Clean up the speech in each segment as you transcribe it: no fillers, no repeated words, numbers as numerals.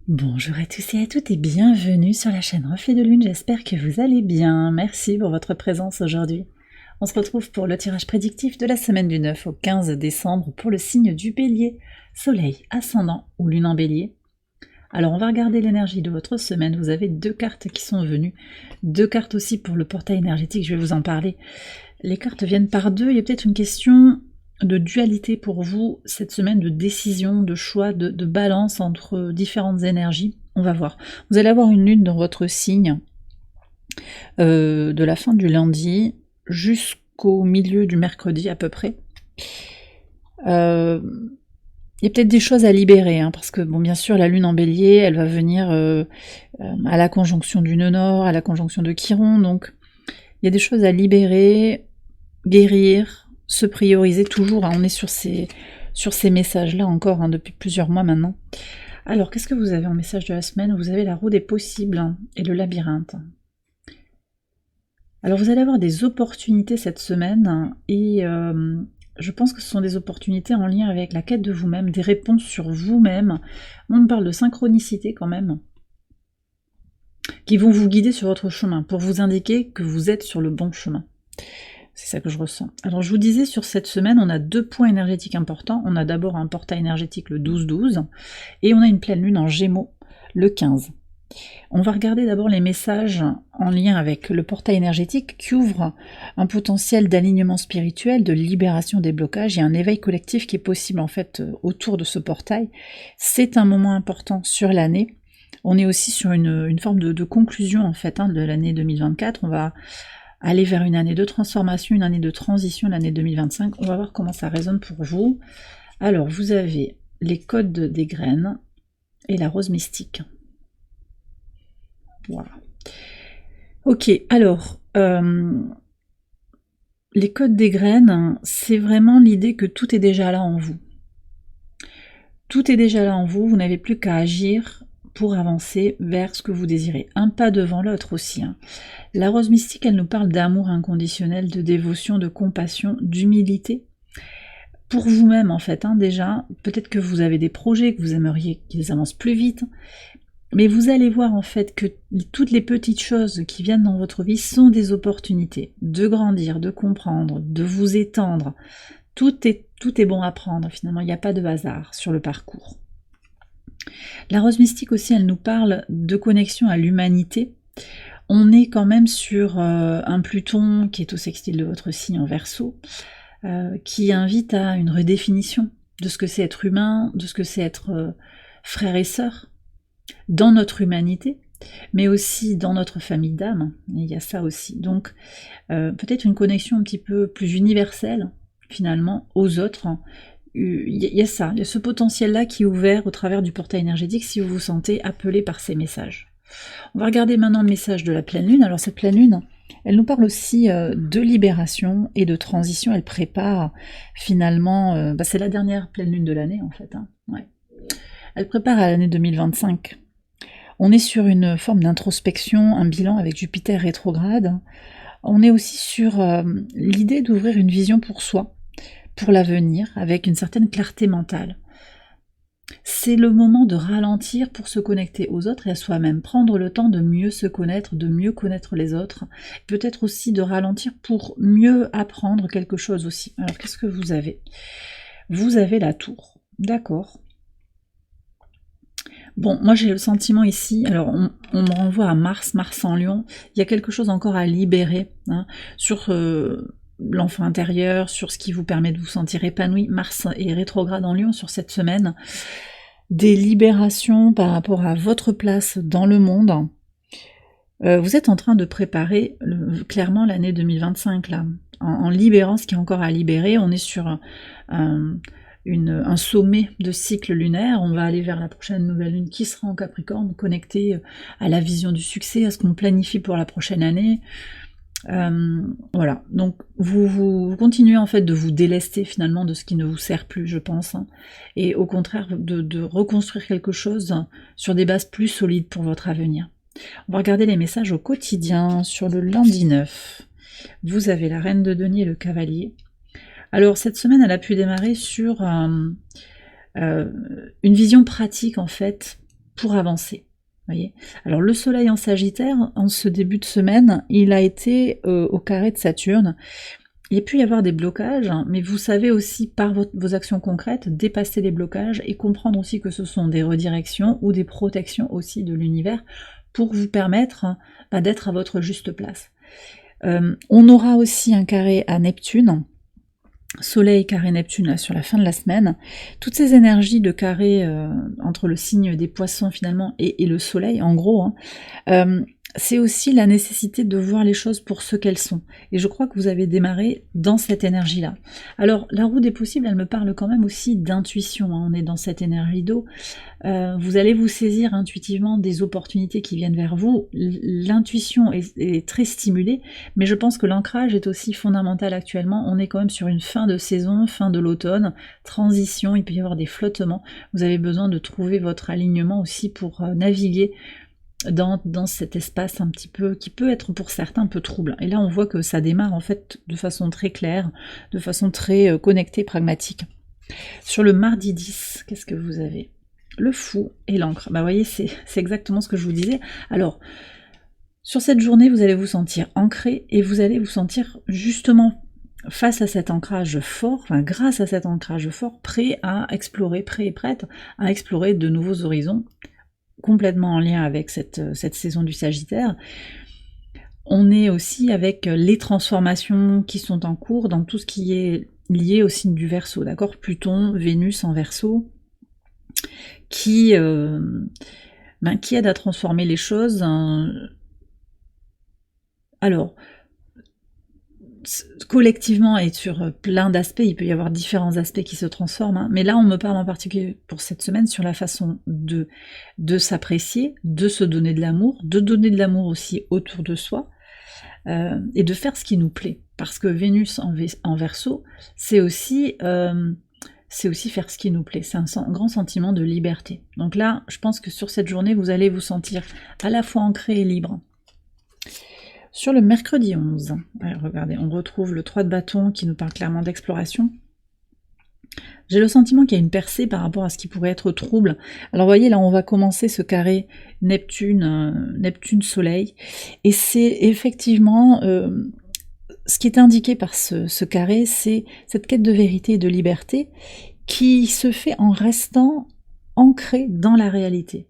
Bonjour à tous et à toutes et bienvenue sur la chaîne Reflet de Lune, j'espère que vous allez bien. Merci pour votre présence aujourd'hui. On se retrouve pour le tirage prédictif de la semaine du 9 au 15 décembre pour le signe du Bélier, Soleil, Ascendant ou Lune en Bélier. Alors on va regarder l'énergie de votre semaine, vous avez deux cartes qui sont venues, deux cartes aussi pour le portail énergétique, je vais vous en parler. Les cartes viennent par deux, il y a peut-être une question de dualité pour vous cette semaine, de décision, de choix, de balance entre différentes énergies. On va voir. Vous allez avoir une lune dans votre signe de la fin du lundi jusqu'au milieu du mercredi à peu près. Il y a peut-être des choses à libérer, hein, parce que bon, bien sûr, la lune en bélier, elle va venir à la conjonction du nœud nord, à la conjonction de Chiron, donc il y a des choses à libérer, guérir, se prioriser toujours, hein, on est sur ces messages-là encore, hein, depuis plusieurs mois maintenant. Alors, qu'est-ce que vous avez en message de la semaine? Vous avez la roue des possibles et le labyrinthe. Alors, vous allez avoir des opportunités cette semaine, et je pense que ce sont des opportunités en lien avec la quête de vous-même, des réponses sur vous-même. On me parle de synchronicité quand même, qui vont vous guider sur votre chemin, pour vous indiquer que vous êtes sur le bon chemin. C'est ça que je ressens. Alors je vous disais, sur cette semaine, on a deux points énergétiques importants. On a d'abord un portail énergétique le 12-12, et on a une pleine lune en Gémeaux le 15. On va regarder d'abord les messages en lien avec le portail énergétique qui ouvre un potentiel d'alignement spirituel, de libération des blocages. Il y a un éveil collectif qui est possible en fait autour de ce portail. C'est un moment important sur l'année. On est aussi sur une forme de conclusion en fait, hein, de l'année 2024. On va aller vers une année de transformation, une année de transition, l'année 2025. On va voir comment ça résonne pour vous. Alors, vous avez les codes des graines et la rose mystique. Voilà. Ok, alors, les codes des graines, c'est vraiment l'idée que tout est déjà là en vous. Tout est déjà là en vous, vous n'avez plus qu'à agir pour avancer vers ce que vous désirez. Un pas devant l'autre aussi, hein. La rose mystique, elle nous parle d'amour inconditionnel, de dévotion, de compassion, d'humilité. Pour vous-même, en fait, hein, déjà, peut-être que vous avez des projets, que vous aimeriez qu'ils avancent plus vite, mais vous allez voir, en fait, que toutes les petites choses qui viennent dans votre vie sont des opportunités de grandir, de comprendre, de vous étendre. Tout est bon à prendre, finalement, il n'y a pas de hasard sur le parcours. La rose mystique aussi, elle nous parle de connexion à l'humanité. On est quand même sur un Pluton qui est au sextile de votre signe en Verseau, qui invite à une redéfinition de ce que c'est être humain, de ce que c'est être frère et sœur, dans notre humanité, mais aussi dans notre famille d'âme, il y a ça aussi. Donc peut-être une connexion un petit peu plus universelle, finalement, aux autres. Il y a ça, il y a ce potentiel-là qui est ouvert au travers du portail énergétique si vous vous sentez appelé par ces messages. On va regarder maintenant le message de la pleine lune. Alors cette pleine lune, elle nous parle aussi de libération et de transition. Elle prépare finalement, c'est la dernière pleine lune de l'année en fait, hein. Ouais. Elle prépare à l'année 2025. On est sur une forme d'introspection, un bilan avec Jupiter rétrograde. On est aussi sur l'idée d'ouvrir une vision pour soi, pour l'avenir, avec une certaine clarté mentale. C'est le moment de ralentir pour se connecter aux autres et à soi-même, prendre le temps de mieux se connaître, de mieux connaître les autres, peut-être aussi de ralentir pour mieux apprendre quelque chose aussi. Alors qu'est-ce que vous avez? Vous avez la tour, d'accord. Bon, moi j'ai le sentiment ici, alors on me renvoie à Mars en Lion, il y a quelque chose encore à libérer, hein, sur l'enfant intérieur, sur ce qui vous permet de vous sentir épanoui. Mars est rétrograde en Lion sur cette semaine. Des libérations par rapport à votre place dans le monde. Vous êtes en train de préparer clairement l'année 2025 là, en libérant ce qui est encore à libérer. On est sur un sommet de cycle lunaire. On va aller vers la prochaine nouvelle lune qui sera en Capricorne, connectée à la vision du succès, à ce qu'on planifie pour la prochaine année. Voilà, donc vous continuez en fait de vous délester finalement de ce qui ne vous sert plus, je pense, hein, et au contraire de reconstruire quelque chose sur des bases plus solides pour votre avenir. On va regarder les messages au quotidien sur le lundi 9. Vous avez la reine de denier et le cavalier. Alors cette semaine, elle a pu démarrer sur une vision pratique en fait pour avancer. Voyez. Alors le soleil en Sagittaire, en ce début de semaine, il a été au carré de Saturne. Il peut y avoir des blocages, hein, mais vous savez aussi par vos actions concrètes dépasser les blocages et comprendre aussi que ce sont des redirections ou des protections aussi de l'univers pour vous permettre d'être à votre juste place. On aura aussi un carré à Neptune, Soleil carré Neptune là, sur la fin de la semaine. Toutes ces énergies de carré entre le signe des poissons finalement et le soleil, en gros, hein, c'est aussi la nécessité de voir les choses pour ce qu'elles sont. Et je crois que vous avez démarré dans cette énergie-là. Alors, la roue des possibles, elle me parle quand même aussi d'intuition. Hein. On est dans cette énergie d'eau. Vous allez vous saisir intuitivement des opportunités qui viennent vers vous. L'intuition est très stimulée, mais je pense que l'ancrage est aussi fondamental actuellement. On est quand même sur une fin de saison, fin de l'automne, transition, il peut y avoir des flottements. Vous avez besoin de trouver votre alignement aussi pour naviguer dans cet espace un petit peu, qui peut être pour certains un peu trouble. Et là on voit que ça démarre en fait de façon très claire, de façon très connectée, pragmatique. Sur le mardi 10, qu'est-ce que vous avez? Le fou et l'encre. Bah vous voyez, c'est exactement ce que je vous disais. Alors, sur cette journée, vous allez vous sentir ancré et vous allez vous sentir justement face à cet ancrage fort, enfin grâce à cet ancrage fort, prêt à explorer, prêt et prête à explorer de nouveaux horizons, complètement en lien avec cette saison du Sagittaire. On est aussi avec les transformations qui sont en cours dans tout ce qui est lié au signe du Verseau, d'accord? Pluton, Vénus en Verseau, qui aide à transformer les choses. Alors, collectivement et sur plein d'aspects, il peut y avoir différents aspects qui se transforment, hein, mais là on me parle en particulier pour cette semaine sur la façon de s'apprécier, de se donner de l'amour, de donner de l'amour aussi autour de soi, et de faire ce qui nous plaît, parce que Vénus en Verseau, c'est aussi faire ce qui nous plaît, c'est un grand sentiment de liberté. Donc là, je pense que sur cette journée, vous allez vous sentir à la fois ancré et libre. Sur le mercredi 11, regardez, on retrouve le 3 de bâton qui nous parle clairement d'exploration. J'ai le sentiment qu'il y a une percée par rapport à ce qui pourrait être trouble. Alors vous voyez, là on va commencer ce carré Neptune-Soleil, et c'est effectivement ce qui est indiqué par ce carré, c'est cette quête de vérité et de liberté qui se fait en restant ancré dans la réalité.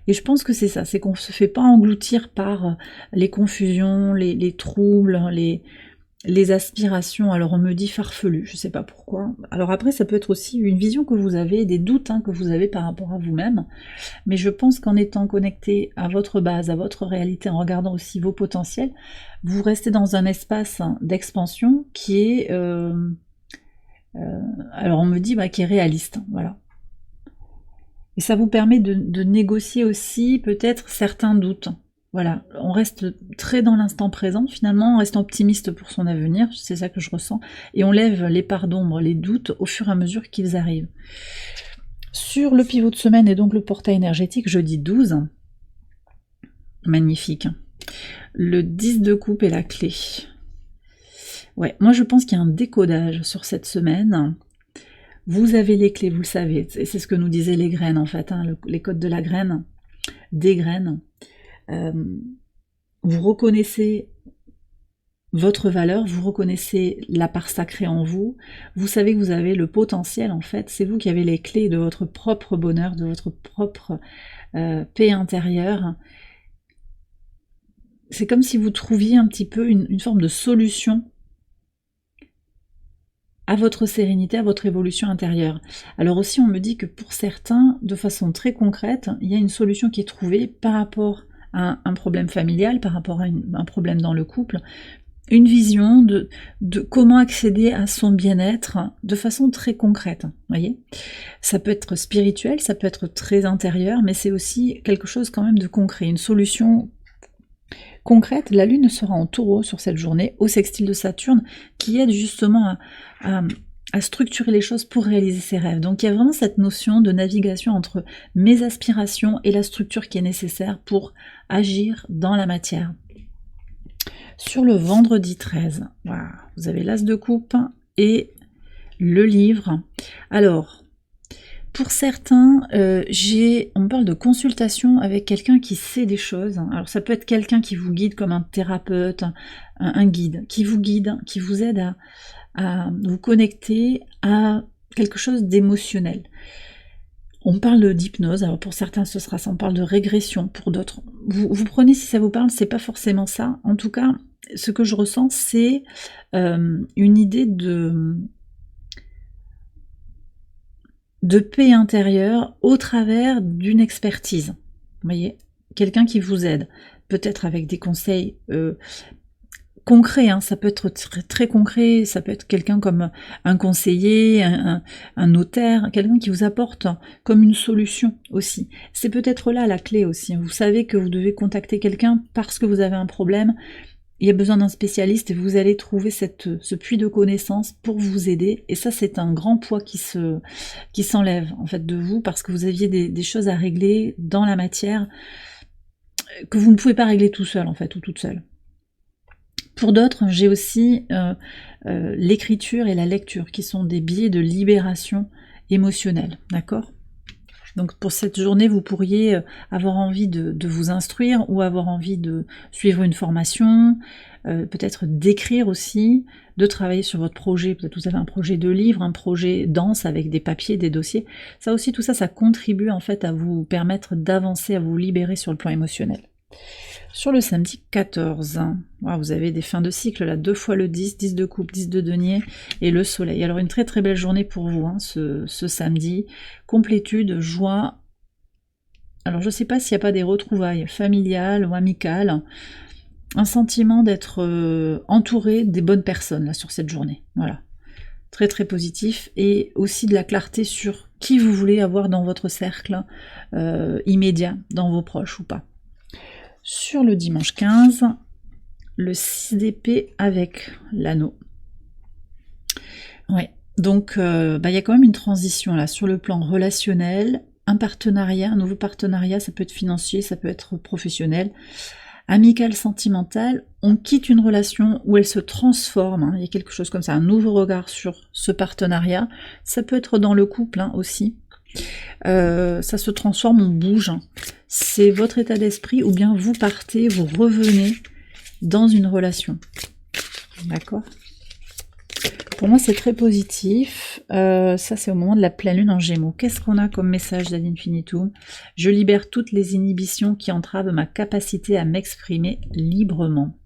Et je pense que c'est ça, c'est qu'on ne se fait pas engloutir par les confusions, les troubles, les aspirations. Alors on me dit farfelu, je ne sais pas pourquoi. Alors après ça peut être aussi une vision que vous avez, des doutes que vous avez par rapport à vous-même. Mais je pense qu'en étant connecté à votre base, à votre réalité, en regardant aussi vos potentiels, vous restez dans un espace d'expansion qui est... alors on me dit qui est réaliste, voilà. Et ça vous permet de négocier aussi peut-être certains doutes. Voilà, on reste très dans l'instant présent finalement, on reste optimiste pour son avenir, c'est ça que je ressens, et on lève les parts d'ombre, les doutes au fur et à mesure qu'ils arrivent. Sur le pivot de semaine et donc le portail énergétique, jeudi 12, magnifique. Le 10 de coupe est la clé. Ouais, moi je pense qu'il y a un décodage sur cette semaine. Vous avez les clés, vous le savez, c'est ce que nous disaient les graines en fait, hein, les codes de la graine, des graines. Vous reconnaissez votre valeur, vous reconnaissez la part sacrée en vous, vous savez que vous avez le potentiel en fait, c'est vous qui avez les clés de votre propre bonheur, de votre propre paix intérieure. C'est comme si vous trouviez un petit peu une forme de solution à votre sérénité, à votre évolution intérieure. Alors aussi, on me dit que pour certains, de façon très concrète, il y a une solution qui est trouvée par rapport à un problème familial, par rapport à un problème dans le couple, une vision de comment accéder à son bien-être de façon très concrète. Voyez, ça peut être spirituel, ça peut être très intérieur, mais c'est aussi quelque chose quand même de concret, une solution concrète. La Lune sera en Taureau sur cette journée, au sextile de Saturne, qui aide justement à structurer les choses pour réaliser ses rêves. Donc il y a vraiment cette notion de navigation entre mes aspirations et la structure qui est nécessaire pour agir dans la matière. Sur le vendredi 13, voilà, vous avez l'As de coupe et le livre. Alors, Pour certains, on me parle de consultation avec quelqu'un qui sait des choses. Alors ça peut être quelqu'un qui vous guide comme un thérapeute, un guide, qui vous guide, qui vous aide à vous connecter à quelque chose d'émotionnel. On parle d'hypnose, alors pour certains ce sera ça, on parle de régression, pour d'autres. Vous prenez si ça vous parle, c'est pas forcément ça. En tout cas, ce que je ressens, c'est une idée de paix intérieure au travers d'une expertise. Vous voyez, quelqu'un qui vous aide, peut-être avec des conseils concret, hein, ça peut être très, très concret, ça peut être quelqu'un comme un conseiller, un notaire, quelqu'un qui vous apporte comme une solution aussi. C'est peut-être là la clé aussi. Vous savez que vous devez contacter quelqu'un parce que vous avez un problème, il y a besoin d'un spécialiste et vous allez trouver ce puits de connaissances pour vous aider. Et ça, c'est un grand poids qui s'enlève en fait de vous parce que vous aviez des choses à régler dans la matière que vous ne pouvez pas régler tout seul en fait, ou toute seule. Pour d'autres, j'ai aussi l'écriture et la lecture, qui sont des biais de libération émotionnelle, d'accord? Donc pour cette journée, vous pourriez avoir envie de vous instruire ou avoir envie de suivre une formation, peut-être d'écrire aussi, de travailler sur votre projet, peut-être vous avez un projet de livre, un projet dense avec des papiers, des dossiers. Ça aussi, tout ça, ça contribue en fait à vous permettre d'avancer, à vous libérer sur le plan émotionnel. Sur le samedi 14, vous avez des fins de cycle, là, 2 fois le 10, 10 de coupe, 10 de denier et le soleil. Alors une très très belle journée pour vous, hein, ce samedi. Complétude, joie. Alors je ne sais pas s'il n'y a pas des retrouvailles familiales ou amicales. Un sentiment d'être entouré des bonnes personnes là sur cette journée. Voilà. Très très positif. Et aussi de la clarté sur qui vous voulez avoir dans votre cercle immédiat, dans vos proches ou pas. Sur le dimanche 15, le 6 d'épée avec l'anneau. Ouais, donc il y a quand même une transition là sur le plan relationnel, un partenariat, un nouveau partenariat, ça peut être financier, ça peut être professionnel, amical, sentimental. On quitte une relation où elle se transforme, hein, il y a quelque chose comme ça, un nouveau regard sur ce partenariat. Ça peut être dans le couple hein, aussi. Ça se transforme, on bouge. C'est votre état d'esprit ou bien vous partez, vous revenez dans une relation. D'accord ? Pour moi, c'est très positif. Ça, c'est au moment de la pleine lune en Gémeaux. Qu'est-ce qu'on a comme message d'Ad Infinitum ? Je libère toutes les inhibitions qui entravent ma capacité à m'exprimer librement.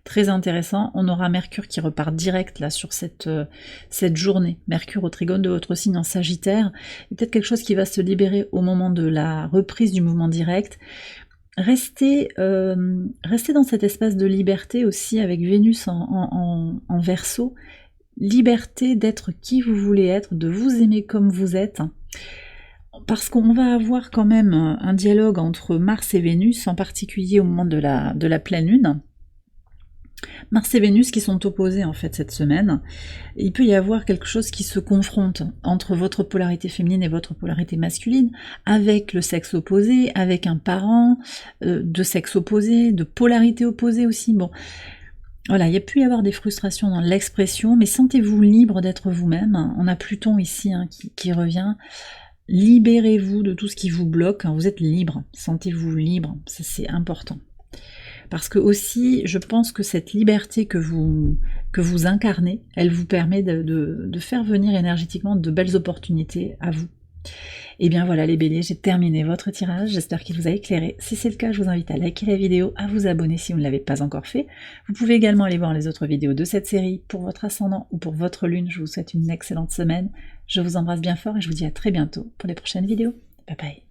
Très intéressant, on aura Mercure qui repart direct là sur cette journée. Mercure au trigone de votre signe en Sagittaire. Et peut-être quelque chose qui va se libérer au moment de la reprise du mouvement direct. Restez dans cet espace de liberté aussi avec Vénus en Verseau. Liberté d'être qui vous voulez être, de vous aimer comme vous êtes. Parce qu'on va avoir quand même un dialogue entre Mars et Vénus, en particulier au moment de la pleine lune. Mars et Vénus qui sont opposés en fait cette semaine. Il peut y avoir quelque chose qui se confronte entre votre polarité féminine et votre polarité masculine, avec le sexe opposé, avec un parent de sexe opposé, de polarité opposée aussi. Bon, voilà, il y a pu y avoir des frustrations dans l'expression, mais sentez-vous libre d'être vous-même. On a Pluton ici hein, qui revient. Libérez-vous de tout ce qui vous bloque. Vous êtes libre, sentez-vous libre, ça c'est important. Parce que aussi, je pense que cette liberté que vous incarnez, elle vous permet de faire venir énergétiquement de belles opportunités à vous. Et bien voilà les béliers, j'ai terminé votre tirage, j'espère qu'il vous a éclairé. Si c'est le cas, je vous invite à liker la vidéo, à vous abonner si vous ne l'avez pas encore fait. Vous pouvez également aller voir les autres vidéos de cette série pour votre ascendant ou pour votre lune. Je vous souhaite une excellente semaine. Je vous embrasse bien fort et je vous dis à très bientôt pour les prochaines vidéos. Bye bye.